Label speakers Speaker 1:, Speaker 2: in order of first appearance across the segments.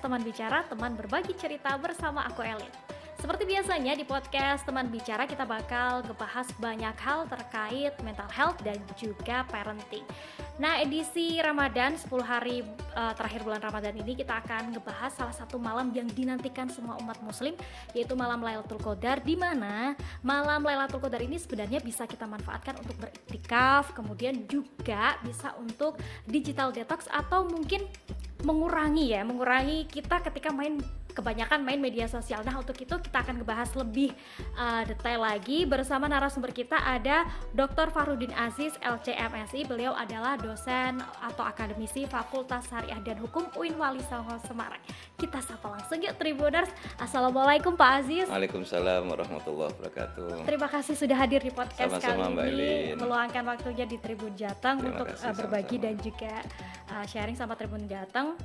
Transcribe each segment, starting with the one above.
Speaker 1: Teman Bicara, teman berbagi cerita bersama aku Elin. Seperti biasanya di podcast Teman Bicara kita bakal ngebahas banyak hal terkait mental health dan juga parenting. Nah, edisi Ramadan 10 hari terakhir bulan Ramadan ini kita akan ngebahas salah satu malam yang dinantikan semua umat muslim, yaitu malam Lailatul Qadar, di mana malam Lailatul Qadar ini sebenarnya bisa kita manfaatkan untuk beriktikaf, kemudian juga bisa untuk digital detox atau mungkin mengurangi kita ketika kebanyakan main media sosial. Nah, untuk itu kita akan ngebahas lebih detail lagi bersama narasumber kita ada Dr. Farudin Aziz, LCMSI. Beliau adalah dosen atau akademisi Fakultas Syariah dan Hukum UIN Wali Songo Semarang. Kita sapa langsung yuk Tribuners. Assalamualaikum Pak Aziz.
Speaker 2: Waalaikumsalam warahmatullahi wabarakatuh.
Speaker 1: Terima kasih sudah hadir di podcast
Speaker 2: Sama-sama,
Speaker 1: kali
Speaker 2: Mbak
Speaker 1: ini,
Speaker 2: Elin.
Speaker 1: meluangkan waktunya di Tribun Jateng untuk
Speaker 2: kasih,
Speaker 1: berbagi
Speaker 2: sama-sama.
Speaker 1: dan juga sharing sama Tribun Jateng.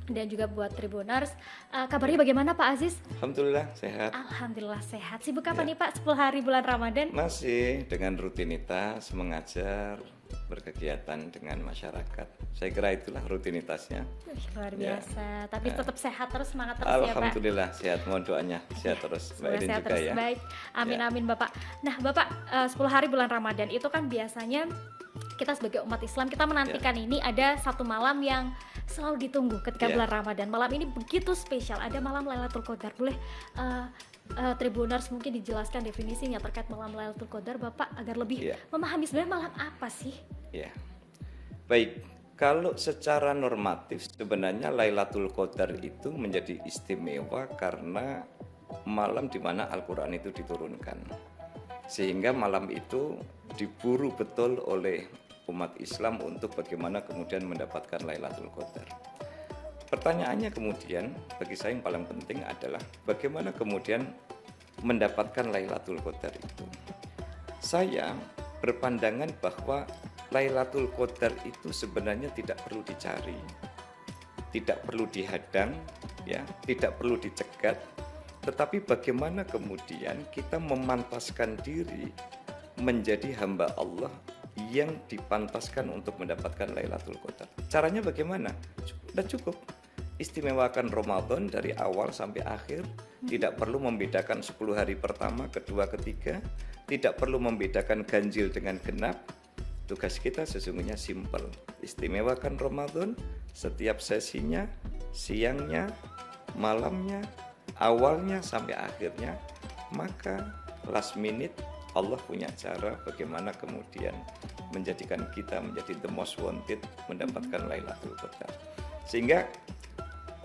Speaker 1: Dan juga buat Tribuners, kabarnya bagaimana Pak Aziz?
Speaker 2: Alhamdulillah sehat.
Speaker 1: Alhamdulillah sehat. Sibuk apa
Speaker 2: Ya.
Speaker 1: nih Pak 10 hari bulan Ramadan?
Speaker 2: Masih dengan rutinitas mengajar, berkegiatan dengan masyarakat. Saya kira itulah rutinitasnya.
Speaker 1: Luar
Speaker 2: Ya.
Speaker 1: biasa. Tapi tetap sehat terus, semangat terus ya Pak.
Speaker 2: Alhamdulillah sehat. Mohon doanya sehat terus. Mbak
Speaker 1: Semoga
Speaker 2: Elin
Speaker 1: sehat
Speaker 2: juga
Speaker 1: terus.
Speaker 2: ya.
Speaker 1: Baik. Amin
Speaker 2: Ya.
Speaker 1: amin Bapak. Nah Bapak, 10 hari bulan Ramadan itu kan biasanya kita sebagai umat Islam kita menantikan ini ada satu malam yang selalu ditunggu ketika
Speaker 2: Ya.
Speaker 1: bulan Ramadan. Malam ini begitu spesial. Ada malam Lailatul Qadar. Boleh Tribuners mungkin dijelaskan definisinya terkait malam Lailatul Qadar Bapak agar lebih
Speaker 2: Ya.
Speaker 1: memahami sebenarnya malam apa sih?
Speaker 2: Ya. Baik. Kalau secara normatif sebenarnya Lailatul Qadar itu menjadi istimewa karena malam di mana Al-Quran itu diturunkan. Sehingga malam itu diburu betul oleh umat Islam untuk bagaimana kemudian mendapatkan Lailatul Qadar. Pertanyaannya kemudian bagi saya yang paling penting adalah bagaimana kemudian mendapatkan Lailatul Qadar itu. Saya berpandangan bahwa Lailatul Qadar itu sebenarnya tidak perlu dicari, tidak perlu dihadang, ya, tidak perlu dicegat, tetapi bagaimana kemudian kita memantaskan diri menjadi hamba Allah yang dipantaskan untuk mendapatkan Lailatul Qadar. Caranya bagaimana? Sudah cukup. Istimewakan Ramadan dari awal sampai akhir, tidak perlu membedakan 10 hari pertama, kedua, ketiga, tidak perlu membedakan ganjil dengan genap. Tugas kita sesungguhnya simpel. Istimewakan Ramadan setiap sesinya, siangnya, malamnya, awalnya sampai akhirnya. Maka last minute Allah punya cara bagaimana kemudian menjadikan kita menjadi the most wanted mendapatkan Lailatul Qadar. Sehingga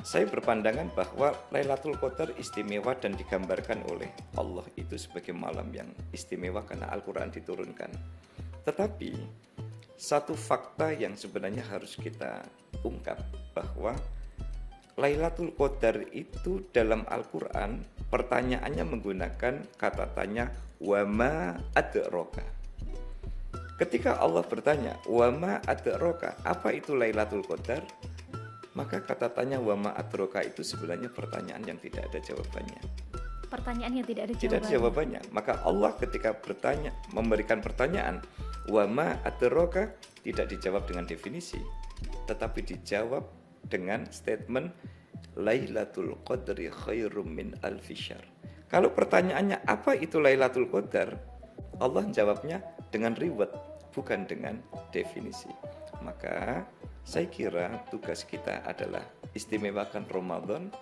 Speaker 2: saya berpandangan bahwa Lailatul Qadar istimewa dan digambarkan oleh Allah itu sebagai malam yang istimewa karena Al-Quran diturunkan. Tetapi satu fakta yang sebenarnya harus kita ungkap bahwa Lailatul Qadar itu dalam Al-Quran pertanyaannya menggunakan kata tanya wama adraka. Ketika Allah bertanya wama adraka, apa itu Lailatul Qadar? Maka kata tanya wama adraka itu sebenarnya pertanyaan yang tidak ada jawabannya.
Speaker 1: Pertanyaan yang tidak ada
Speaker 2: Tidak ada jawabannya. Maka Allah ketika memberikan pertanyaan wama adraka tidak dijawab dengan definisi, tetapi dijawab dengan statement Lailatul Qadri khairum min alfi syahr. Kalau pertanyaannya apa itu Lailatul Qadar, Allah jawabnya dengan reward, bukan dengan definisi. Maka saya kira tugas kita adalah istimewakan Ramadan,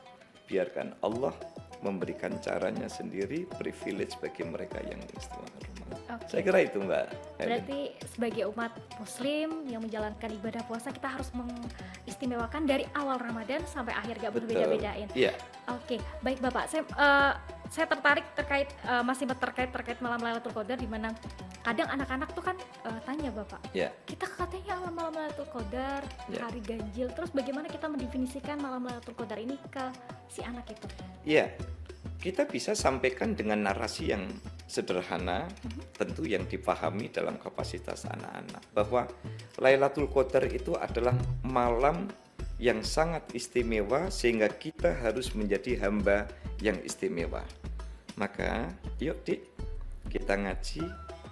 Speaker 2: biarkan Allah memberikan caranya sendiri, privilege bagi mereka yang istimewakan Ramadan.
Speaker 1: Oke.
Speaker 2: Saya kira itu Mbak Elin.
Speaker 1: Berarti sebagai umat muslim yang menjalankan ibadah puasa kita harus mengistimewakan dari awal Ramadan sampai akhir, gak boleh
Speaker 2: Betul.
Speaker 1: beda-bedain.
Speaker 2: Iya.
Speaker 1: Oke, baik Bapak. Saya tertarik masih terkait malam Lailatul Qadar, di mana kadang anak-anak tuh kan tanya Bapak,
Speaker 2: Ya.
Speaker 1: kita katanya malam Lailatul Qadar,
Speaker 2: Ya.
Speaker 1: hari ganjil. Terus bagaimana kita mendefinisikan malam Lailatul Qadar ini ke si anak itu?
Speaker 2: Iya. Kita bisa sampaikan dengan narasi yang sederhana, tentu yang dipahami dalam kapasitas anak-anak, bahwa Lailatul Qadar itu adalah malam yang sangat istimewa sehingga kita harus menjadi hamba yang istimewa. Maka yuk Dik, kita ngaji,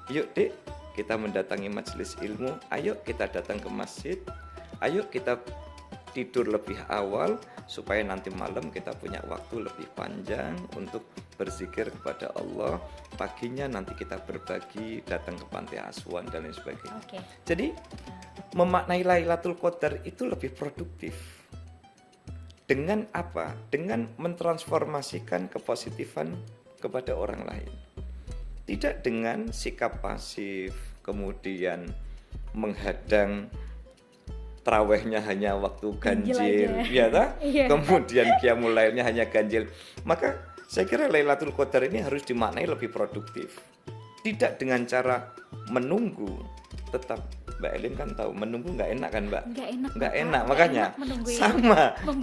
Speaker 2: yuk Dik, kita mendatangi majelis ilmu, ayo kita datang ke masjid, ayo kita tidur lebih awal supaya nanti malam kita punya waktu lebih panjang untuk berzikir kepada Allah. Paginya nanti kita berbagi, datang ke panti asuhan dan lain sebagainya.
Speaker 1: Oke.
Speaker 2: Jadi memaknai Lailatul Qadar itu lebih produktif. Dengan apa? Dengan mentransformasikan kepositifan kepada orang lain. Tidak dengan sikap pasif, kemudian menghadang trawehnya hanya waktu ganjil, ya tak?
Speaker 1: Iya.
Speaker 2: Kemudian qiyamul lailnya hanya ganjil. Maka saya kira Lailatul Qadar ini harus dimaknai lebih produktif. Tidak dengan cara menunggu, tetap Mbak Elin kan tahu menunggu nggak enak kan Mbak?
Speaker 1: Nggak enak.
Speaker 2: Nggak
Speaker 1: Bapak.
Speaker 2: enak,
Speaker 1: Nggak
Speaker 2: makanya
Speaker 1: enak menunggu ya.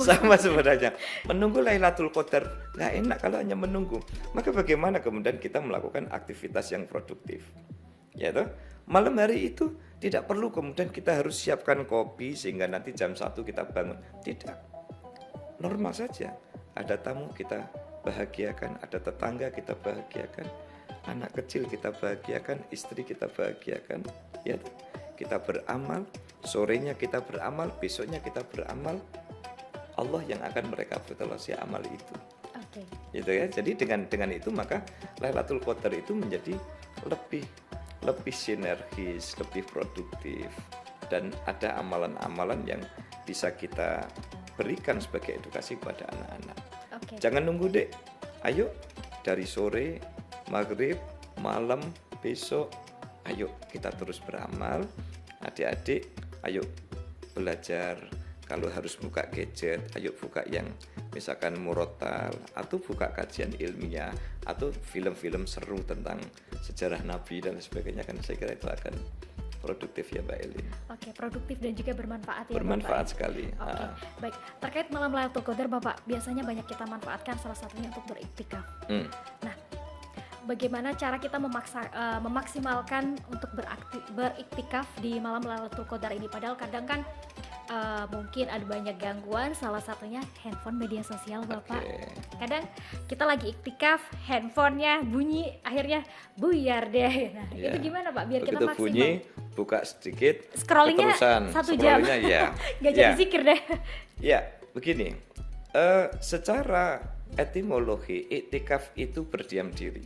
Speaker 2: sama sebenarnya. Menunggu Lailatul Qadar nggak enak kalau hanya menunggu. Maka bagaimana kemudian kita melakukan aktivitas yang produktif? Ya toh? Malam hari itu tidak perlu kemudian kita harus siapkan kopi sehingga nanti jam 1 kita bangun. Tidak. Normal saja. Ada tamu kita bahagiakan, ada tetangga kita bahagiakan, anak kecil kita bahagiakan, istri kita bahagiakan. Ya toh? Kita beramal, sorenya kita beramal, besoknya kita beramal. Allah yang akan merekapitulasi amal itu.
Speaker 1: Oke.
Speaker 2: Gitu ya. Jadi dengan itu maka Lailatul Qadar itu menjadi lebih sinergis, lebih produktif, dan ada amalan-amalan yang bisa kita berikan sebagai edukasi kepada anak-anak.
Speaker 1: Oke.
Speaker 2: Jangan nunggu dek, ayo dari sore, maghrib, malam, besok, ayo kita terus beramal. Adik-adik, ayo belajar. Kalau harus buka gadget, ayo buka yang misalkan murotal, atau buka kajian ilmiah, atau film-film seru tentang sejarah Nabi dan sebagainya. Kan saya kira itu akan produktif ya Mbak Elin.
Speaker 1: Oke, produktif dan juga bermanfaat ya
Speaker 2: Bermanfaat
Speaker 1: Bapak.
Speaker 2: sekali.
Speaker 1: Oke, baik. Terkait malam Lailatul Qadar, Bapak, biasanya banyak kita manfaatkan salah satunya untuk beriktikaf. Nah, bagaimana cara kita memaksimalkan untuk beriktikaf di malam Lailatul Qadar ini? Padahal kadang kan mungkin ada banyak gangguan, salah satunya handphone, media sosial Bapak. Kadang kita lagi iktikaf, handphonenya bunyi, akhirnya buyar deh. Nah,
Speaker 2: Ya.
Speaker 1: itu gimana Pak biar kita
Speaker 2: Begitu
Speaker 1: maksimal?
Speaker 2: bunyi, buka sedikit,
Speaker 1: Scrollingnya
Speaker 2: keterusan.
Speaker 1: 1 jam.
Speaker 2: Scrollingnya, ya.
Speaker 1: Gak jadi zikir deh.
Speaker 2: Ya, begini. Secara etimologi, iktikaf itu berdiam diri.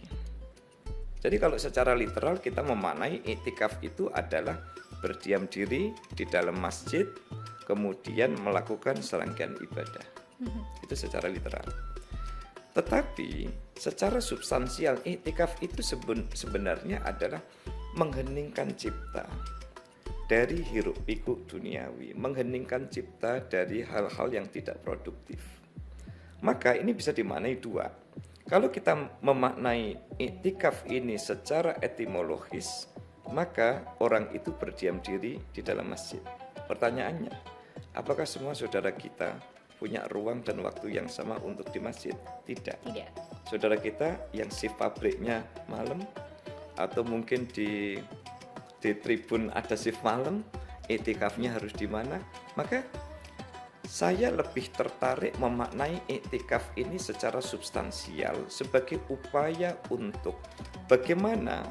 Speaker 2: Jadi kalau secara literal kita memaknai iktikaf itu adalah berdiam diri di dalam masjid, kemudian melakukan serangkaian ibadah. Itu secara literal. Tetapi secara substansial iktikaf itu sebenarnya adalah mengheningkan cipta dari hiruk pikuk duniawi, mengheningkan cipta dari hal-hal yang tidak produktif. Maka ini bisa dimaknai dua. Kalau kita memaknai iktikaf ini secara etimologis, maka orang itu berdiam diri di dalam masjid. Pertanyaannya, apakah semua saudara kita punya ruang dan waktu yang sama untuk di masjid? Tidak. Saudara kita yang shift pabriknya malam, atau mungkin di tribun ada shift malam, iktikafnya harus di mana? Maka saya lebih tertarik memaknai iktikaf ini secara substansial sebagai upaya untuk bagaimana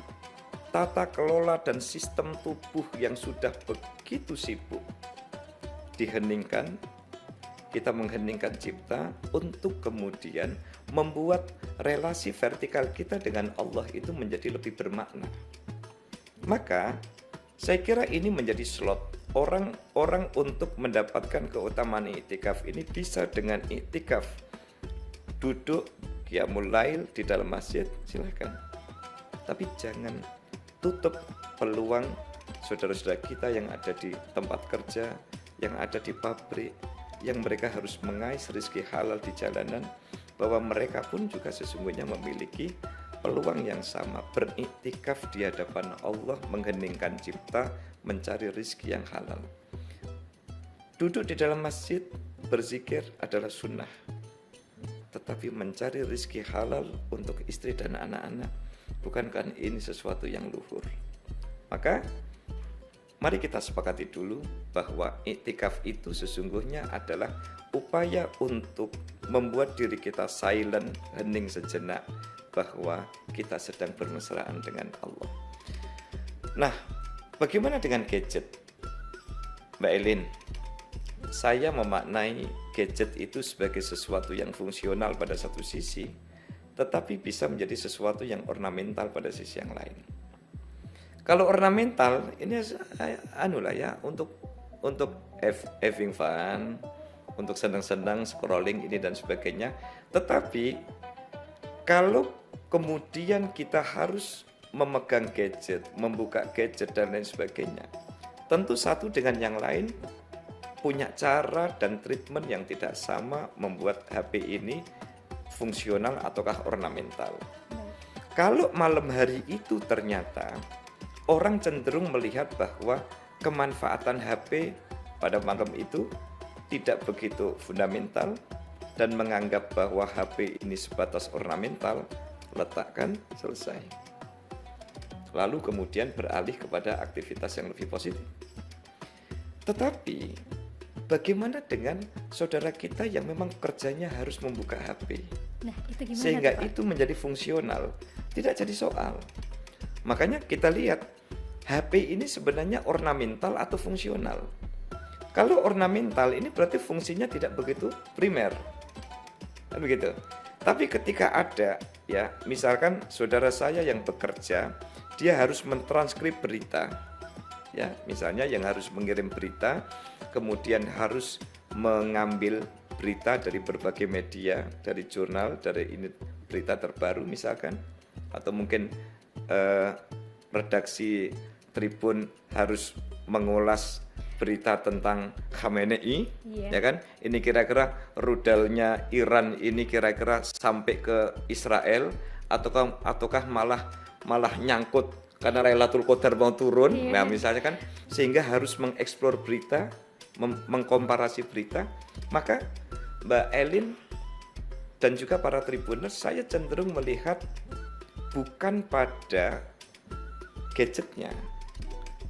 Speaker 2: tata kelola dan sistem tubuh yang sudah begitu sibuk diheningkan, kita mengheningkan cipta untuk kemudian membuat relasi vertikal kita dengan Allah itu menjadi lebih bermakna. Maka saya kira ini menjadi slot orang untuk mendapatkan keutamaan iktikaf ini bisa dengan iktikaf duduk qiyamul lail di dalam masjid, silakan. Tapi jangan tutup peluang saudara-saudara kita yang ada di tempat kerja, yang ada di pabrik, yang mereka harus mengais rezeki halal di jalanan, bahwa mereka pun juga sesungguhnya memiliki peluang yang sama, beriktikaf di hadapan Allah, mengheningkan cipta, mencari rezeki yang halal. Duduk di dalam masjid berzikir adalah sunnah, tetapi mencari rezeki halal untuk istri dan anak-anak, bukankah ini sesuatu yang luhur? Maka mari kita sepakati dulu bahwa iktikaf itu sesungguhnya adalah upaya untuk membuat diri kita silent, hening sejenak, bahwa kita sedang bermesraan dengan Allah. Nah, bagaimana dengan gadget, Mbak Elin? saya memaknai gadget itu sebagai sesuatu yang fungsional pada satu sisi, tetapi bisa menjadi sesuatu yang ornamental pada sisi yang lain. Kalau ornamental ini untuk having fun, untuk senang-senang scrolling ini dan sebagainya. Tetapi kalau kemudian kita harus memegang gadget, membuka gadget dan lain sebagainya, tentu satu dengan yang lain punya cara dan treatment yang tidak sama membuat HP ini fungsional ataukah ornamental. Kalau malam hari itu ternyata orang cenderung melihat bahwa kemanfaatan HP pada malam itu tidak begitu fundamental dan menganggap bahwa HP ini sebatas ornamental, letakkan, selesai. Lalu kemudian beralih kepada aktivitas yang lebih positif. Tetapi bagaimana dengan saudara kita yang memang kerjanya harus membuka HP?
Speaker 1: Nah, itu gimana
Speaker 2: sehingga
Speaker 1: tuh, Pak?
Speaker 2: itu menjadi fungsional, tidak jadi soal. Makanya kita lihat HP ini sebenarnya ornamental atau fungsional. Kalau ornamental ini berarti fungsinya tidak begitu primer, kan begitu. Tapi ketika ada, ya, misalkan saudara saya yang bekerja, dia harus mentranskrip berita, ya, misalnya yang harus mengirim berita, kemudian harus mengambil berita dari berbagai media, dari jurnal, dari ini berita terbaru misalkan, atau mungkin redaksi Tribun harus mengulas berita tentang Khamenei, ya kan? Ini kira-kira rudalnya Iran ini kira-kira sampai ke Israel ataukah malah nyangkut karena Lailatul Qadar mau turun. Nah, misalnya kan, sehingga harus mengeksplor berita, mengkomparasi berita. Maka Mbak Elin dan juga para Tribuners, saya cenderung melihat bukan pada gadgetnya,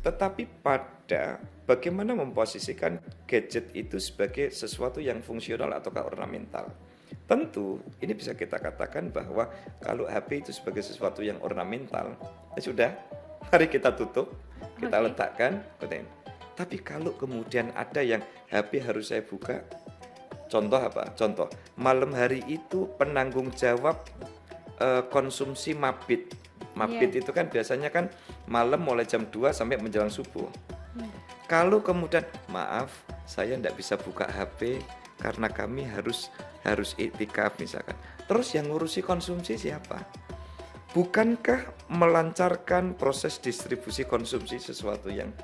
Speaker 2: tetapi pada bagaimana memposisikan gadget itu sebagai sesuatu yang fungsional ataukah ornamental. Tentu ini bisa kita katakan bahwa kalau HP itu sebagai sesuatu yang ornamental, ya sudah, mari kita tutup, kita letakkan. Tapi kalau kemudian ada yang HP harus saya buka, contoh apa? Contoh, malam hari itu penanggung jawab konsumsi mabit. Mabit itu kan biasanya kan malam mulai jam 2 sampai menjelang subuh. Kalau kemudian, maaf, saya tidak bisa buka HP karena kami harus iktikaf misalkan. Terus yang ngurusi konsumsi siapa? Bukankah melancarkan proses distribusi konsumsi sesuatu yang...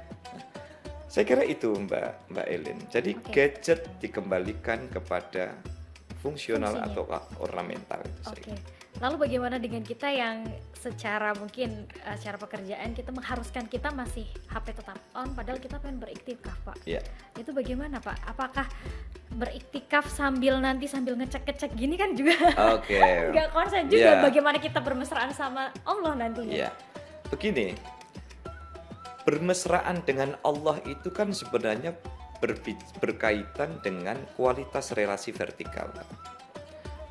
Speaker 2: Saya kira itu Mbak Elin. Jadi gadget dikembalikan kepada fungsional atau ornamental. Itu
Speaker 1: Lalu bagaimana dengan kita yang secara mungkin secara pekerjaan kita mengharuskan kita masih HP tetap on padahal kita pengen beriktikaf, Pak? Itu bagaimana, Pak? Apakah beriktikaf sambil ngecek-ngecek gini kan juga nggak konsen juga bagaimana kita bermesraan sama Allah nantinya?
Speaker 2: Begini, bermesraan dengan Allah itu kan sebenarnya berkaitan dengan kualitas relasi vertikal.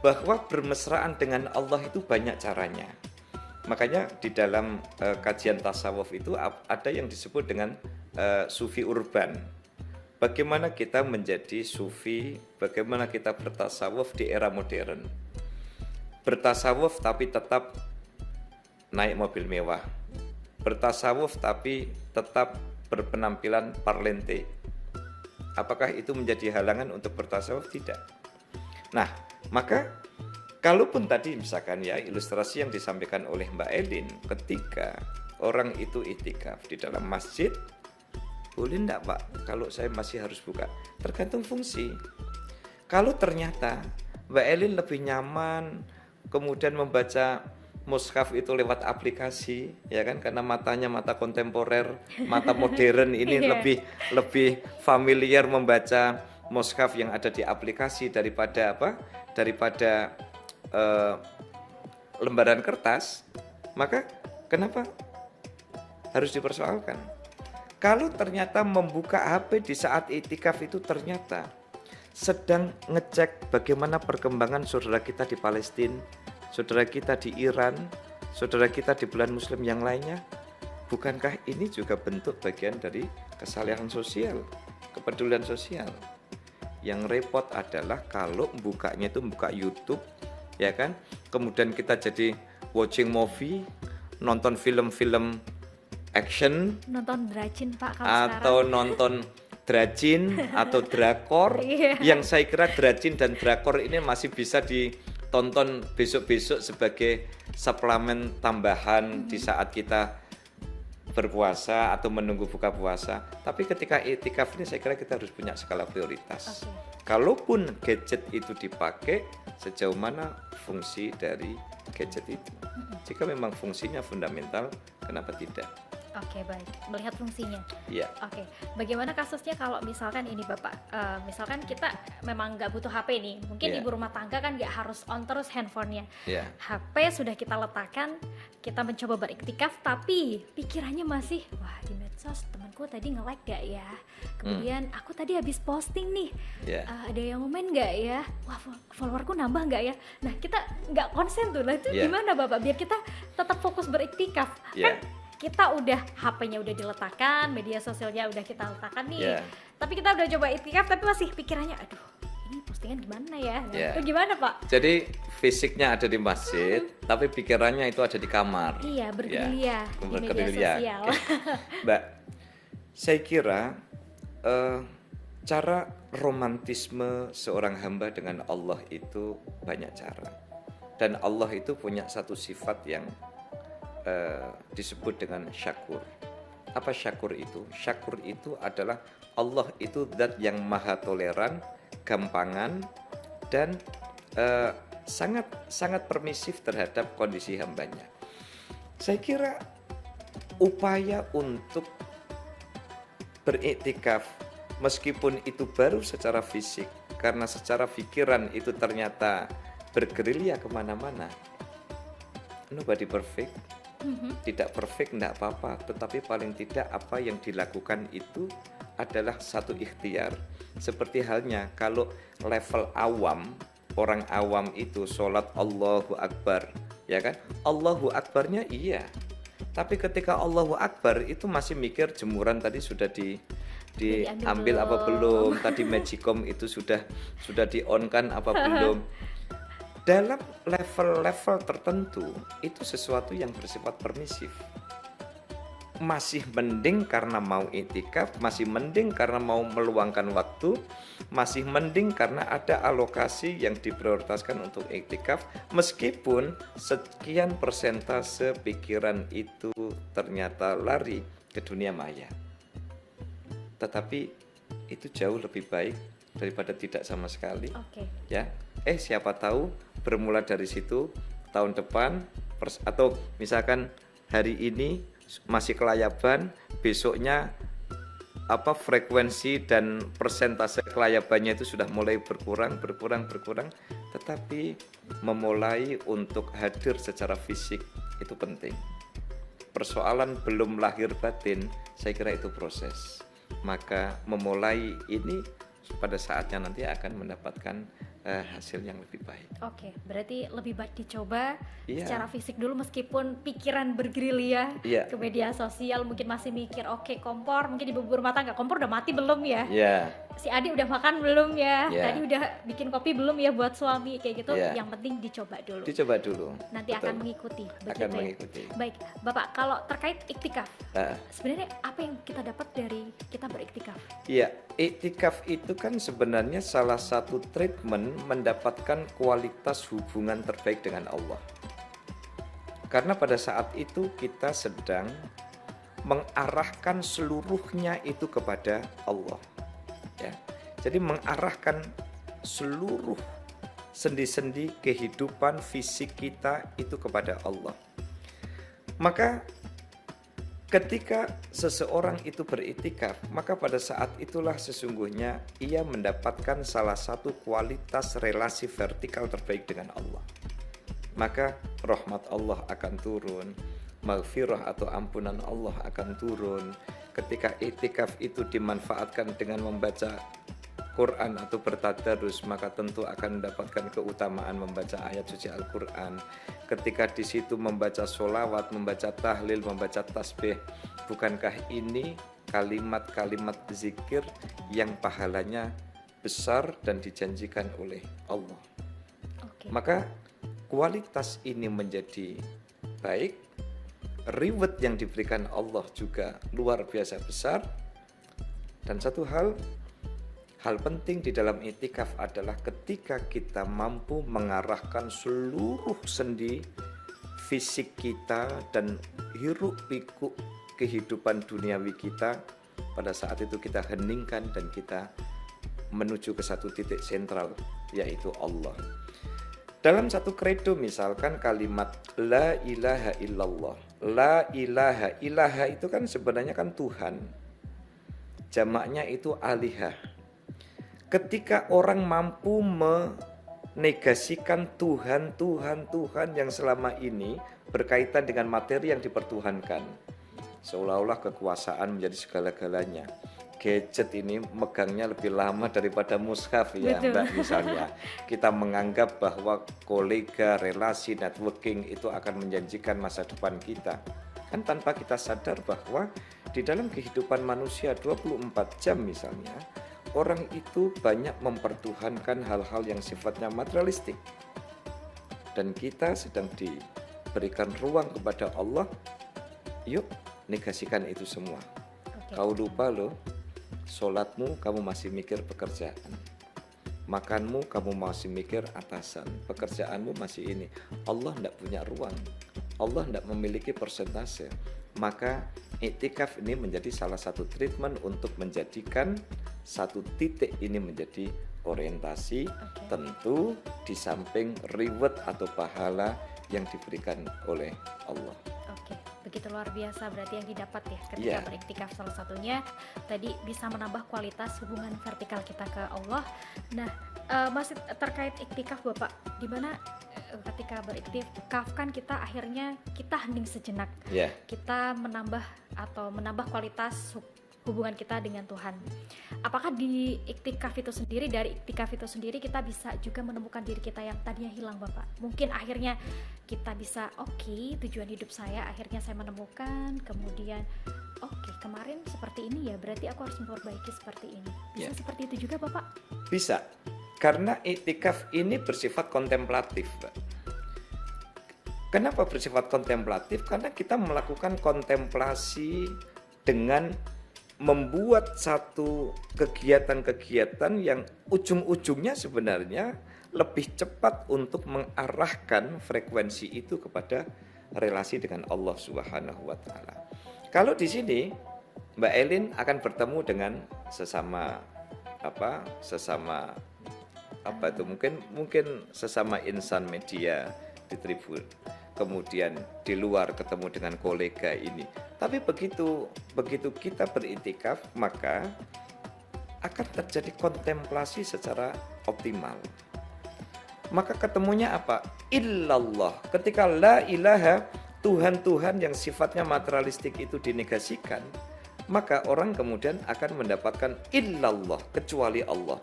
Speaker 2: Bahwa bermesraan dengan Allah itu banyak caranya. Makanya di dalam kajian tasawuf itu ada yang disebut dengan sufi urban. Bagaimana kita menjadi sufi, bagaimana kita bertasawuf di era modern. Bertasawuf tapi tetap naik mobil mewah. Bertasawuf tapi tetap berpenampilan parlente. Apakah itu menjadi halangan untuk bertasawuf? Tidak. Nah, maka kalaupun tadi misalkan ya ilustrasi yang disampaikan oleh Mbak Elin, ketika orang itu iktikaf di dalam masjid, boleh enggak Pak kalau saya masih harus buka? Tergantung fungsi. Kalau ternyata Mbak Elin lebih nyaman kemudian membaca mushaf itu lewat aplikasi, ya kan, karena matanya mata kontemporer, mata modern ini lebih familiar membaca mushaf yang ada di aplikasi daripada lembaran kertas, maka kenapa harus dipersoalkan? Kalau ternyata membuka HP di saat iktikaf itu ternyata sedang ngecek bagaimana perkembangan saudara kita di Palestina, saudara kita di Iran, saudara kita di bulan muslim yang lainnya, bukankah ini juga bentuk bagian dari kesalehan sosial, kepedulian sosial? Yang repot adalah kalau bukanya itu buka YouTube, ya kan? Kemudian kita jadi watching movie, nonton film-film action,
Speaker 1: Nonton Dracin Pak kalau
Speaker 2: atau
Speaker 1: sekarang.
Speaker 2: nonton dracin atau drakor.
Speaker 1: Iya.
Speaker 2: Yang saya kira dracin dan drakor ini masih bisa ditonton besok-besok sebagai suplemen tambahan di saat kita berpuasa atau menunggu buka puasa. Tapi ketika iktikaf ini saya kira kita harus punya skala prioritas. Kalaupun gadget itu dipakai, sejauh mana fungsi dari gadget itu? Jika memang fungsinya fundamental, kenapa tidak?
Speaker 1: Oke, baik. Melihat fungsinya.
Speaker 2: Iya.
Speaker 1: Oke, bagaimana kasusnya kalau misalkan ini Bapak, misalkan kita memang nggak butuh HP nih, mungkin
Speaker 2: Iya.
Speaker 1: ibu rumah tangga kan nggak harus on terus handphonenya.
Speaker 2: Iya.
Speaker 1: HP sudah kita letakkan, kita mencoba beriktikaf, tapi pikirannya masih, wah di medsos temanku tadi nge-like gak ya? Kemudian aku tadi habis posting nih,
Speaker 2: Iya.
Speaker 1: ada yang komen gak ya? Wah followerku nambah gak ya? Nah kita nggak konsen tuh, lah itu
Speaker 2: Iya.
Speaker 1: gimana Bapak? Biar kita tetap fokus beriktikaf,
Speaker 2: Iya.
Speaker 1: kan kita udah HP-nya udah diletakkan, media sosialnya udah kita letakkan nih,
Speaker 2: Iya.
Speaker 1: tapi kita udah coba iktikaf, tapi masih pikirannya, aduh ini postingan gimana ya? Nah,
Speaker 2: Iya.
Speaker 1: itu gimana Pak?
Speaker 2: Jadi fisiknya ada di masjid, tapi pikirannya itu ada di kamar.
Speaker 1: Iya, bergerilya di media
Speaker 2: Bergerilya.
Speaker 1: sosial.
Speaker 2: Mbak, saya kira cara romantisme seorang hamba dengan Allah itu banyak cara. Dan Allah itu punya satu sifat yang disebut dengan syakur. Apa syakur itu? Syakur itu adalah Allah itu zat yang maha toleran, gampangan, dan sangat permisif terhadap kondisi hambanya. Saya kira upaya untuk beriktikaf meskipun itu baru secara fisik, karena secara pikiran itu ternyata bergerilya kemana-mana. Nobody perfect. Tidak perfect, tidak apa-apa, tetapi paling tidak apa yang dilakukan itu adalah satu ikhtiar. Seperti halnya kalau level awam, orang awam itu sholat Allahu Akbar, ya kan? Allahu Akbarnya iya, tapi ketika Allahu Akbar itu masih mikir jemuran tadi sudah diambil apa belum, tadi magicom itu sudah di on kan apa belum. Dalam level-level tertentu itu sesuatu yang bersifat permisif. Masih mending karena mau iktikaf, masih mending karena mau meluangkan waktu, masih mending karena ada alokasi yang diprioritaskan untuk iktikaf, meskipun sekian persentase pikiran itu ternyata lari ke dunia maya. Tetapi itu jauh lebih baik daripada tidak sama sekali.
Speaker 1: Oke.
Speaker 2: Ya, siapa tahu bermula dari situ tahun depan atau misalkan hari ini masih kelayaban, besoknya frekuensi dan persentase kelayabannya itu sudah mulai berkurang, tetapi memulai untuk hadir secara fisik itu penting. Persoalan belum lahir batin, saya kira itu proses. Maka memulai ini pada saatnya nanti akan mendapatkan hasil yang lebih baik.
Speaker 1: Oke, berarti lebih baik dicoba
Speaker 2: Iya.
Speaker 1: secara fisik dulu meskipun pikiran bergerilya
Speaker 2: Iya.
Speaker 1: ke media sosial, mungkin masih mikir oke kompor, mungkin ibu rumah tangga kompor udah mati belum ya?
Speaker 2: Ya,
Speaker 1: Si adik udah makan belum ya?
Speaker 2: Iya.
Speaker 1: Tadi udah bikin kopi belum ya buat suami kayak gitu?
Speaker 2: Iya.
Speaker 1: Yang penting dicoba dulu.
Speaker 2: dicoba dulu.
Speaker 1: Nanti
Speaker 2: Betul.
Speaker 1: akan mengikuti, begitu
Speaker 2: Akan
Speaker 1: ya?
Speaker 2: mengikuti.
Speaker 1: Baik, Bapak, kalau terkait iktikaf,
Speaker 2: Nah,
Speaker 1: sebenarnya apa yang kita dapat dari kita beriktikaf?
Speaker 2: iya, iktikaf itu kan sebenarnya salah satu treatment mendapatkan kualitas hubungan terbaik dengan Allah. Karena pada saat itu kita sedang mengarahkan seluruhnya itu kepada Allah. Ya. Jadi mengarahkan seluruh sendi-sendi kehidupan fisik kita itu kepada Allah. Maka ketika seseorang itu beriktikaf, maka pada saat itulah sesungguhnya ia mendapatkan salah satu kualitas relasi vertikal terbaik dengan Allah. Maka rahmat Allah akan turun, maghfirah atau ampunan Allah akan turun. Ketika iktikaf itu dimanfaatkan dengan membaca Quran atau bertadarus, maka tentu akan mendapatkan keutamaan membaca ayat suci Al-Quran. Ketika di situ membaca sholawat, membaca tahlil, membaca tasbih, bukankah ini kalimat-kalimat zikir yang pahalanya besar dan dijanjikan oleh Allah.
Speaker 1: Oke.
Speaker 2: Maka kualitas ini menjadi baik, reward yang diberikan Allah juga luar biasa besar. Dan satu hal penting di dalam iktikaf adalah ketika kita mampu mengarahkan seluruh sendi fisik kita dan hiruk pikuk kehidupan duniawi kita, pada saat itu kita heningkan dan kita menuju ke satu titik sentral, yaitu Allah. Dalam satu kredo misalkan kalimat la ilaha illallah. La ilaha, ilaha itu kan sebenarnya kan Tuhan. Jamaknya itu alihah. Ketika orang mampu menegasikan Tuhan yang selama ini berkaitan dengan materi yang dipertuhankan, seolah-olah kekuasaan menjadi segala-galanya. Gadget ini megangnya lebih lama daripada mushaf ya,
Speaker 1: betul,
Speaker 2: Mbak, misalnya. Kita menganggap bahwa kolega, relasi, networking itu akan menjanjikan masa depan kita. Kan tanpa kita sadar bahwa di dalam kehidupan manusia 24 jam misalnya, orang itu banyak mempertuhankan hal-hal yang sifatnya materialistik. Dan kita sedang diberikan ruang kepada Allah, yuk negasikan itu semua.
Speaker 1: Oke.
Speaker 2: Kau lupa loh, sholatmu kamu masih mikir pekerjaan, makanmu kamu masih mikir atasan, pekerjaanmu masih ini. Allah tidak punya ruang, Allah tidak memiliki persentase. Maka iktikaf ini menjadi salah satu treatment untuk menjadikan satu titik ini menjadi orientasi. Tentu di samping reward atau pahala yang diberikan oleh Allah.
Speaker 1: Oke, begitu luar biasa berarti yang didapat ya ketika beriktikaf. Salah satunya tadi bisa menambah kualitas hubungan vertikal kita ke Allah. Nah, masih terkait iktikaf Bapak, di mana ketika beriktikaf kan kita akhirnya kita hening sejenak. Kita menambah kualitas hubungan kita dengan Tuhan. Apakah di iktikaf itu sendiri, dari iktikaf itu sendiri kita bisa juga menemukan diri kita yang tadinya hilang Bapak? Mungkin akhirnya kita bisa tujuan hidup saya akhirnya saya menemukan, kemudian kemarin seperti ini ya, berarti aku harus memperbaiki seperti ini. Bisa seperti itu juga Bapak?
Speaker 2: Bisa, karena iktikaf ini bersifat kontemplatif, Mbak. Kenapa bersifat kontemplatif? Karena kita melakukan kontemplasi dengan membuat satu kegiatan-kegiatan yang ujung-ujungnya sebenarnya lebih cepat untuk mengarahkan frekuensi itu kepada relasi dengan Allah Subhanahu wa taala. Kalau di sini Mbak Elin akan bertemu dengan sesama mungkin sesama insan media di Tribun. Kemudian di luar ketemu dengan kolega ini. Tapi begitu kita beriktikaf, maka akan terjadi kontemplasi secara optimal. Maka ketemunya apa? Illallah. Ketika la ilaha, Tuhan yang sifatnya materialistik itu dinegasikan, maka orang kemudian akan mendapatkan illallah, kecuali Allah.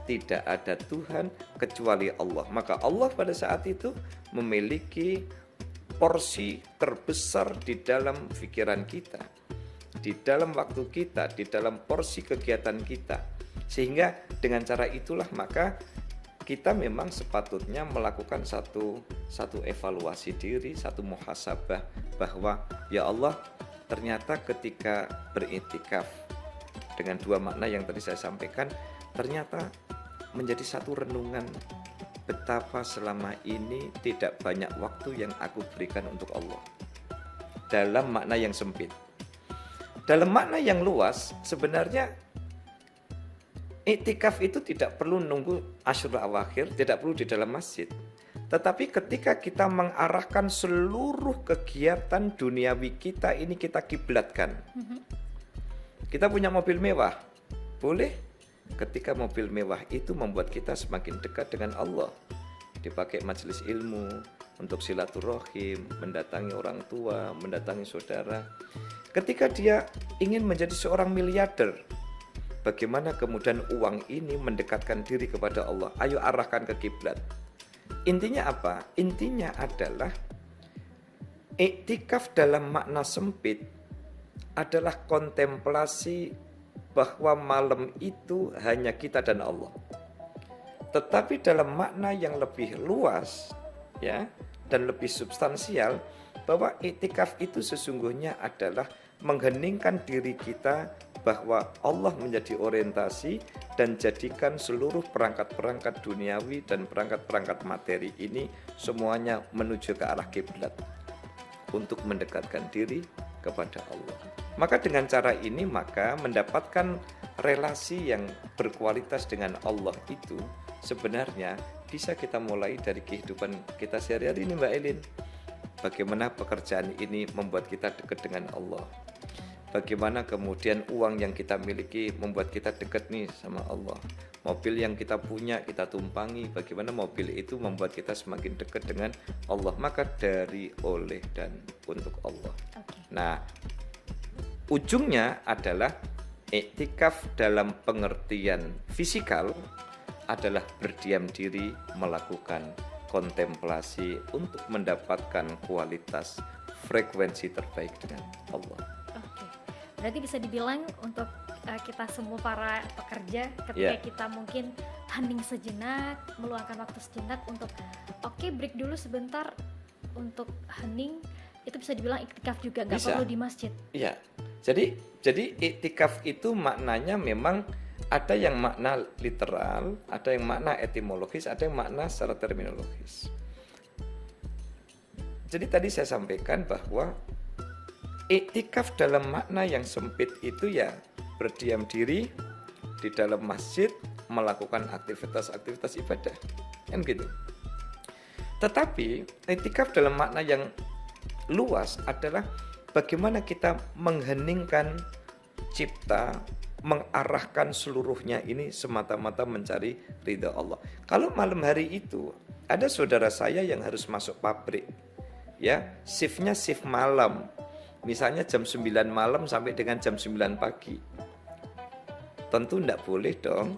Speaker 2: Tidak ada Tuhan kecuali Allah. Maka Allah pada saat itu memiliki porsi terbesar di dalam pikiran kita, di dalam waktu kita, di dalam porsi kegiatan kita. Sehingga dengan cara itulah maka kita memang sepatutnya melakukan satu evaluasi diri, satu muhasabah, bahwa ya Allah, ternyata ketika beriktikaf dengan dua makna yang tadi saya sampaikan, ternyata menjadi satu renungan betapa selama ini tidak banyak waktu yang aku berikan untuk Allah. Dalam makna yang sempit. Dalam makna yang luas, sebenarnya iktikaf itu tidak perlu nunggu Asyura Awakhir, tidak perlu di dalam masjid. Tetapi ketika kita mengarahkan seluruh kegiatan duniawi kita ini kita kiblatkan. Kita punya mobil mewah, boleh. Ketika mobil mewah itu membuat kita semakin dekat dengan Allah, dipakai majelis ilmu untuk silaturahim, mendatangi orang tua, mendatangi saudara. Ketika dia ingin menjadi seorang miliarder, bagaimana kemudian uang ini mendekatkan diri kepada Allah? Ayo arahkan ke kiblat. Intinya apa? Intinya adalah iktikaf dalam makna sempit adalah kontemplasi bahwa malam itu hanya kita dan Allah. Tetapi dalam makna yang lebih luas ya dan lebih substansial, bahwa iktikaf itu sesungguhnya adalah mengheningkan diri kita bahwa Allah menjadi orientasi dan jadikan seluruh perangkat-perangkat duniawi dan perangkat-perangkat materi ini semuanya menuju ke arah kiblat untuk mendekatkan diri kepada Allah. Maka dengan cara ini maka mendapatkan relasi yang berkualitas dengan Allah itu sebenarnya bisa kita mulai dari kehidupan kita sehari-hari ini, Mbak Elin. Bagaimana pekerjaan ini membuat kita dekat dengan Allah. Bagaimana kemudian uang yang kita miliki membuat kita dekat nih sama Allah. Mobil yang kita punya kita tumpangi, bagaimana mobil itu membuat kita semakin dekat dengan Allah. Maka dari, oleh, dan untuk Allah. Nah, ujungnya adalah iktikaf dalam pengertian fisikal adalah berdiam diri, melakukan kontemplasi untuk mendapatkan kualitas frekuensi terbaik dengan Allah.
Speaker 1: Oke, berarti bisa dibilang untuk kita semua para pekerja ketika kita mungkin hening sejenak, meluangkan waktu sejenak untuk break dulu sebentar untuk hening, itu bisa dibilang iktikaf juga, nggak perlu di masjid.
Speaker 2: Iya, jadi iktikaf itu maknanya memang ada yang makna literal, ada yang makna etimologis, ada yang makna secara terminologis. Jadi tadi saya sampaikan bahwa iktikaf dalam makna yang sempit itu ya berdiam diri di dalam masjid, melakukan aktivitas-aktivitas ibadah, kan gitu. Tetapi iktikaf dalam makna yang luas adalah bagaimana kita mengheningkan cipta, mengarahkan seluruhnya ini semata-mata mencari ridha Allah. Kalau malam hari itu ada saudara saya yang harus masuk pabrik, ya shiftnya shift malam, misalnya jam 9 malam sampai dengan jam 9 pagi. Tentu tidak boleh dong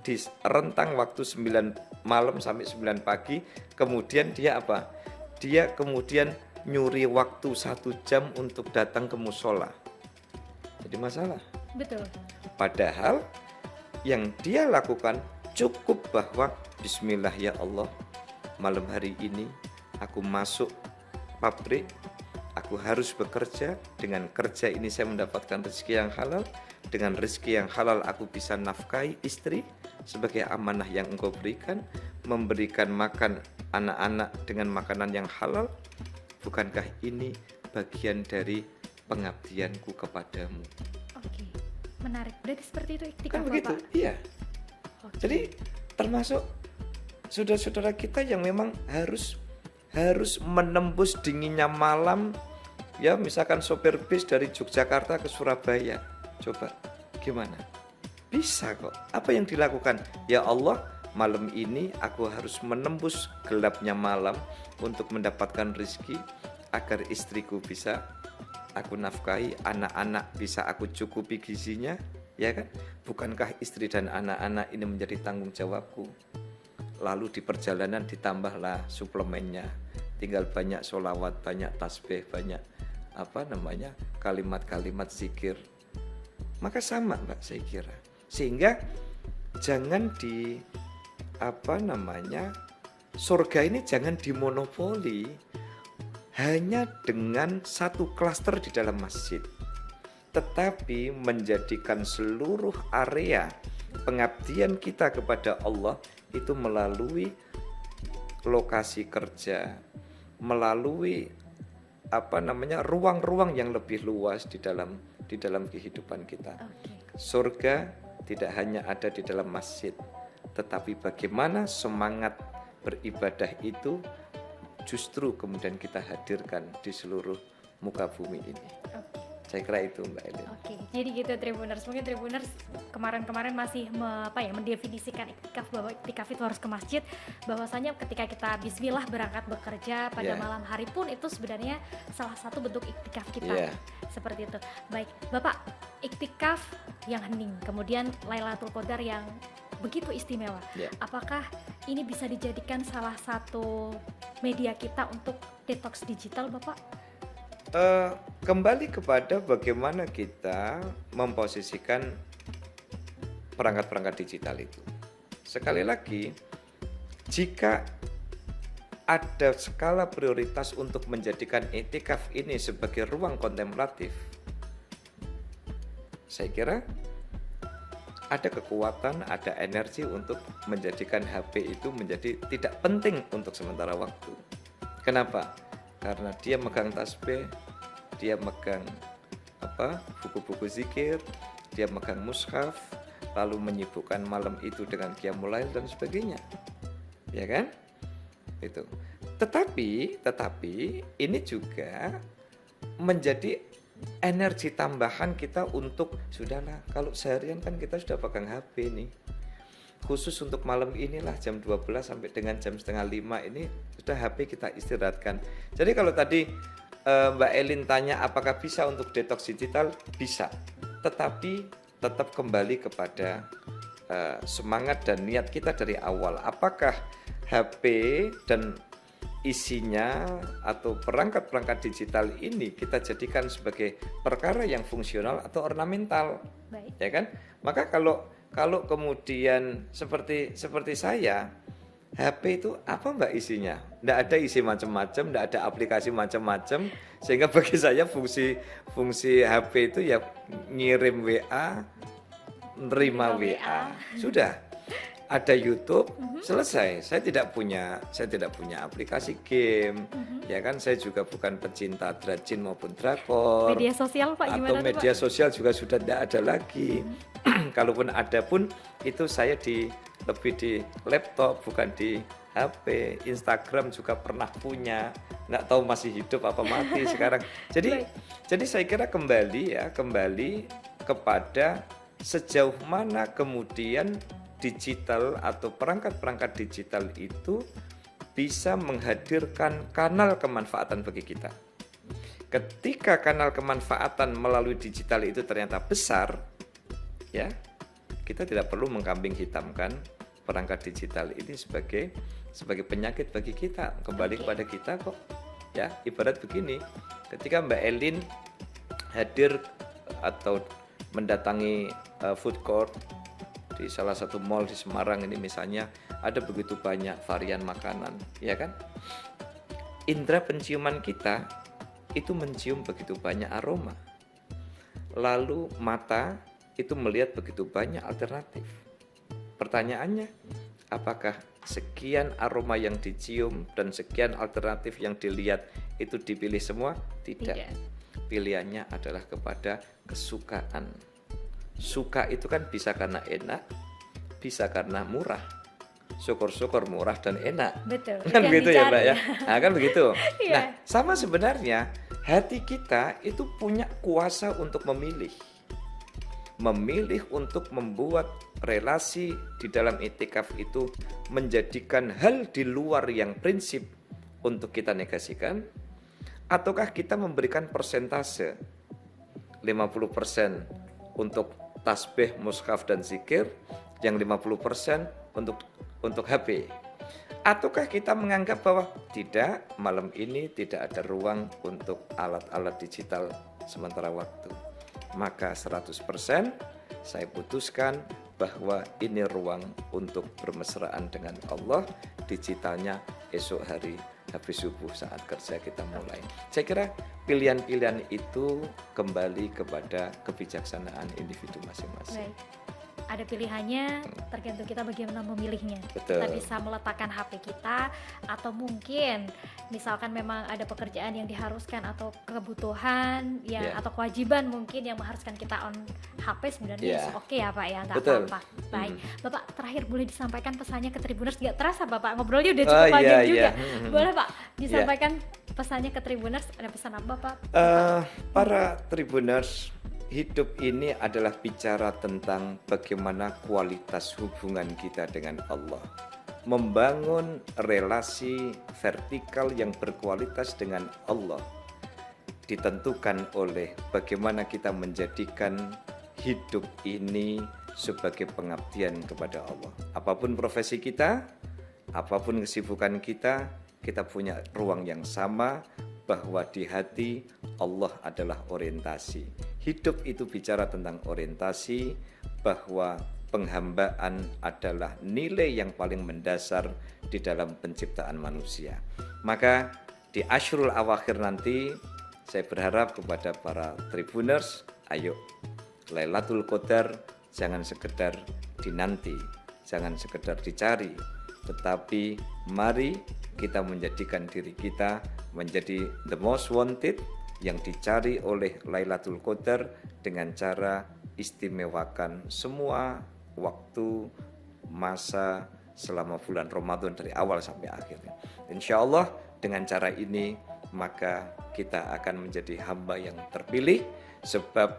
Speaker 2: di rentang waktu 9 malam sampai 9 pagi kemudian dia apa? Dia kemudian nyuri waktu 1 jam untuk datang ke musola. Jadi masalah.
Speaker 1: Betul.
Speaker 2: Padahal yang dia lakukan cukup bahwa bismillah ya Allah, malam hari ini aku masuk pabrik, aku harus bekerja, dengan kerja ini saya mendapatkan rezeki yang halal, dengan rezeki yang halal aku bisa nafkahi istri sebagai amanah yang engkau berikan, memberikan makan anak-anak dengan makanan yang halal. Bukankah ini bagian dari pengabdianku kepadamu?
Speaker 1: Oke, menarik. Berarti seperti itu iktikaf,
Speaker 2: kan begitu,
Speaker 1: Bapak?
Speaker 2: Iya. Jadi termasuk saudara-saudara kita yang memang harus menembus dinginnya malam, ya misalkan sopir bis dari Yogyakarta ke Surabaya. Coba gimana? Bisa kok. Apa yang dilakukan? Ya Allah, malam ini aku harus menembus gelapnya malam untuk mendapatkan rezeki agar istriku bisa aku nafkahi, anak-anak bisa aku cukupi gizinya, ya kan? Bukankah istri dan anak-anak ini menjadi tanggung jawabku? Lalu di perjalanan ditambahlah suplemennya, tinggal banyak sholawat, banyak tasbih, banyak kalimat-kalimat zikir. Maka sama, Mbak, saya kira. Sehingga jangan surga ini jangan dimonopoli hanya dengan satu klaster di dalam masjid, tetapi menjadikan seluruh area pengabdian kita kepada Allah itu melalui lokasi kerja, melalui ruang-ruang yang lebih luas di dalam kehidupan kita. Surga tidak hanya ada di dalam masjid, tetapi bagaimana semangat beribadah itu justru kemudian kita hadirkan di seluruh muka bumi ini. Saya kira itu, Mbak Elin.
Speaker 1: Oke, jadi gitu Tribuners. Mungkin Tribuners kemarin masih mendefinisikan iktikaf, bahwa iktikaf itu harus ke masjid. Bahwasanya ketika kita bismillah berangkat bekerja pada malam hari pun itu sebenarnya salah satu bentuk iktikaf kita. Seperti itu. Baik, Bapak, iktikaf yang hening, kemudian Lailatul Qadar yang begitu istimewa. Apakah ini bisa dijadikan salah satu media kita untuk detox digital, Bapak?
Speaker 2: Kembali kepada bagaimana kita memposisikan perangkat-perangkat digital itu. sekali lagi, jika ada skala prioritas untuk menjadikan i'tikaf ini sebagai ruang kontemplatif, saya kira ada kekuatan, ada energi untuk menjadikan HP itu menjadi tidak penting untuk sementara waktu. Kenapa? Karena dia megang tasbih, dia megang buku-buku zikir, dia megang mushaf, lalu menyibukkan malam itu dengan qiyamul lail dan sebagainya. Ya kan? Itu. Tetapi ini juga menjadi energi tambahan kita untuk sudahlah, kalau seharian kan kita sudah pegang HP nih. Khusus untuk malam inilah jam 12 sampai dengan jam 4:30 ini sudah HP kita istirahatkan. Jadi kalau tadi Mbak Elin tanya apakah bisa untuk detox digital, bisa. Tetapi tetap kembali kepada semangat dan niat kita dari awal. Apakah HP dan isinya atau perangkat-perangkat digital ini kita jadikan sebagai perkara yang fungsional atau ornamental.
Speaker 1: Baik.
Speaker 2: Ya kan? Maka kalau kemudian seperti saya, HP itu apa Mbak isinya? Nggak ada isi macam-macam, nggak ada aplikasi macam-macam, sehingga bagi saya fungsi HP itu ya ngirim WA, nerima WA, sudah. Ada YouTube, selesai. Saya tidak punya aplikasi game, ya kan? Saya juga bukan pecinta Drajin maupun drakor.
Speaker 1: Media sosial Pak gimana?
Speaker 2: Atau media sosial juga sudah tidak ada lagi. Kalaupun ada pun itu saya lebih di laptop, bukan di HP. Instagram juga pernah punya, nggak tahu masih hidup apa mati sekarang. Jadi saya kira kembali kepada sejauh mana kemudian digital atau perangkat-perangkat digital itu bisa menghadirkan kanal kemanfaatan bagi kita. Ketika kanal kemanfaatan melalui digital itu ternyata besar, ya, kita tidak perlu mengkambing hitamkan perangkat digital ini sebagai penyakit bagi kita. Kembali kepada kita kok. Ya, ibarat begini, ketika Mbak Elin hadir atau mendatangi food court di salah satu mall di Semarang ini misalnya, ada begitu banyak varian makanan, ya kan? Indra penciuman kita itu mencium begitu banyak aroma. Lalu mata itu melihat begitu banyak alternatif. Pertanyaannya, apakah sekian aroma yang dicium dan sekian alternatif yang dilihat itu dipilih semua? Tidak. Pilihannya adalah kepada kesukaan. Suka itu kan bisa karena enak, bisa karena murah. Syukur-syukur murah dan enak.
Speaker 1: Betul.
Speaker 2: Kan begitu ya Mbak ya. Nah kan begitu.
Speaker 1: Iya.
Speaker 2: Nah sama sebenarnya hati kita itu punya kuasa untuk memilih. Memilih untuk membuat relasi di dalam i'tikaf itu menjadikan hal di luar yang prinsip untuk kita negasikan, ataukah kita memberikan persentase 50% untuk tasbih, mushaf dan zikir, yang 50% untuk HP. Ataukah kita menganggap bahwa tidak, malam ini tidak ada ruang untuk alat-alat digital sementara waktu. Maka 100% saya putuskan bahwa ini ruang untuk bermesraan dengan Allah, digitalnya esok hari habis subuh saat kerja kita mulai. Saya kira pilihan-pilihan itu kembali kepada kebijaksanaan individu masing-masing.
Speaker 1: Baik. Ada pilihannya, tergantung kita bagaimana memilihnya.
Speaker 2: Betul.
Speaker 1: Kita bisa meletakkan HP kita, atau mungkin misalkan memang ada pekerjaan yang diharuskan atau kebutuhan ya, atau kewajiban mungkin yang mengharuskan kita on HP, sebenarnya oke ya Pak ya, nggak apa-apa. Baik, Bapak terakhir boleh disampaikan pesannya ke Tribuners? Nggak terasa Bapak ngobrolnya udah cukup panjang juga. Boleh Pak disampaikan pesannya ke Tribuners? Ada pesan apa Pak?
Speaker 2: Para Tribuners, hidup ini adalah bicara tentang bagaimana kualitas hubungan kita dengan Allah. Membangun relasi vertikal yang berkualitas dengan Allah ditentukan oleh bagaimana kita menjadikan hidup ini sebagai pengabdian kepada Allah. Apapun profesi kita, apapun kesibukan kita, kita punya ruang yang sama, bahwa di hati Allah adalah orientasi. Hidup itu bicara tentang orientasi, bahwa penghambaan adalah nilai yang paling mendasar di dalam penciptaan manusia. Maka di Asyrul Awakhir nanti saya berharap kepada para Tribuners, ayo Lailatul Qadar jangan sekedar dinanti, jangan sekedar dicari, tetapi mari kita menjadikan diri kita menjadi the most wanted yang dicari oleh Lailatul Qadar dengan cara istimewakan semua waktu, masa selama bulan Ramadan dari awal sampai akhirnya. Insya Allah dengan cara ini maka kita akan menjadi hamba yang terpilih, sebab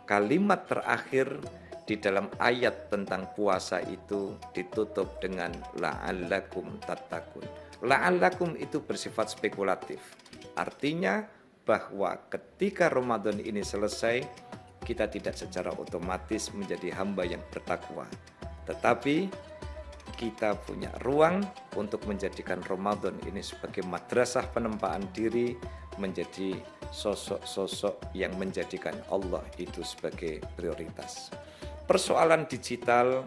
Speaker 2: kalimat terakhir di dalam ayat tentang puasa itu ditutup dengan la'allakum tattaqun. La'allakum itu bersifat spekulatif. Artinya bahwa ketika Ramadan ini selesai, kita tidak secara otomatis menjadi hamba yang bertakwa, tetapi kita punya ruang untuk menjadikan Ramadan ini sebagai madrasah penempaan diri, menjadi sosok-sosok yang menjadikan Allah itu sebagai prioritas. Persoalan digital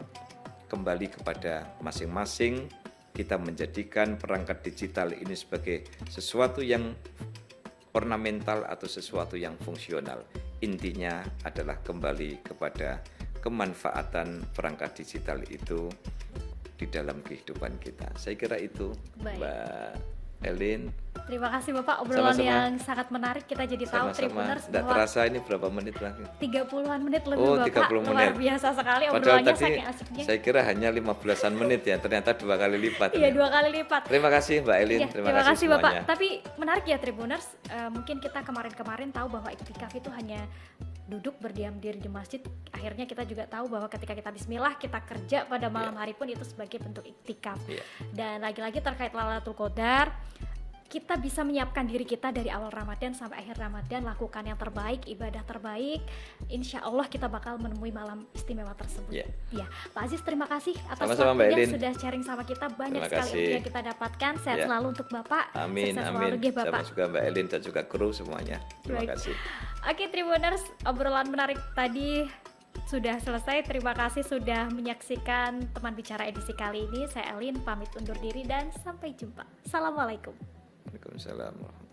Speaker 2: kembali kepada masing-masing. Kita menjadikan perangkat digital ini sebagai sesuatu yang ornamental atau sesuatu yang fungsional. Intinya adalah kembali kepada kemanfaatan perangkat digital itu di dalam kehidupan kita. Saya kira itu. Baik. Mbak Elin.
Speaker 1: Terima kasih Bapak, obrolan yang sangat menarik. Kita jadi tahu Tribuners
Speaker 2: bahwa terasa ini berapa menit lagi?
Speaker 1: 30-an menit lebih Bapak.
Speaker 2: 30 menit.
Speaker 1: Luar biasa sekali
Speaker 2: obrolannya.
Speaker 1: Padahal tadi
Speaker 2: saking asiknya. Saya kira hanya 15-an menit ya, ternyata 2 kali lipat.
Speaker 1: Iya, 2 kali lipat.
Speaker 2: Terima kasih Mbak Elin,
Speaker 1: ya,
Speaker 2: terima kasih
Speaker 1: Bapak. Tapi menarik ya Tribuners, mungkin kita kemarin tahu bahwa iktikaf itu hanya duduk berdiam diri di masjid. Akhirnya kita juga tahu bahwa ketika kita bismillah, kita kerja pada malam hari pun itu sebagai bentuk iktikaf. Dan lagi-lagi terkait Lailatul Qadar, kita bisa menyiapkan diri kita dari awal Ramadan sampai akhir Ramadan, lakukan yang terbaik, ibadah terbaik. Insya Allah kita bakal menemui malam istimewa tersebut. Ya, Pak Aziz, terima kasih atas waktunya sudah sharing sama kita. Banyak sekali ilmu yang kita dapatkan. Sehat selalu untuk Bapak.
Speaker 2: Amin, amin. Sama juga Mbak Elin dan juga kru semuanya. Terima kasih.
Speaker 1: Oke Tribuners, obrolan menarik tadi sudah selesai. Terima kasih sudah menyaksikan teman bicara edisi kali ini. Saya Elin pamit undur diri dan sampai jumpa. Assalamualaikum.
Speaker 2: Waalaikumsalam.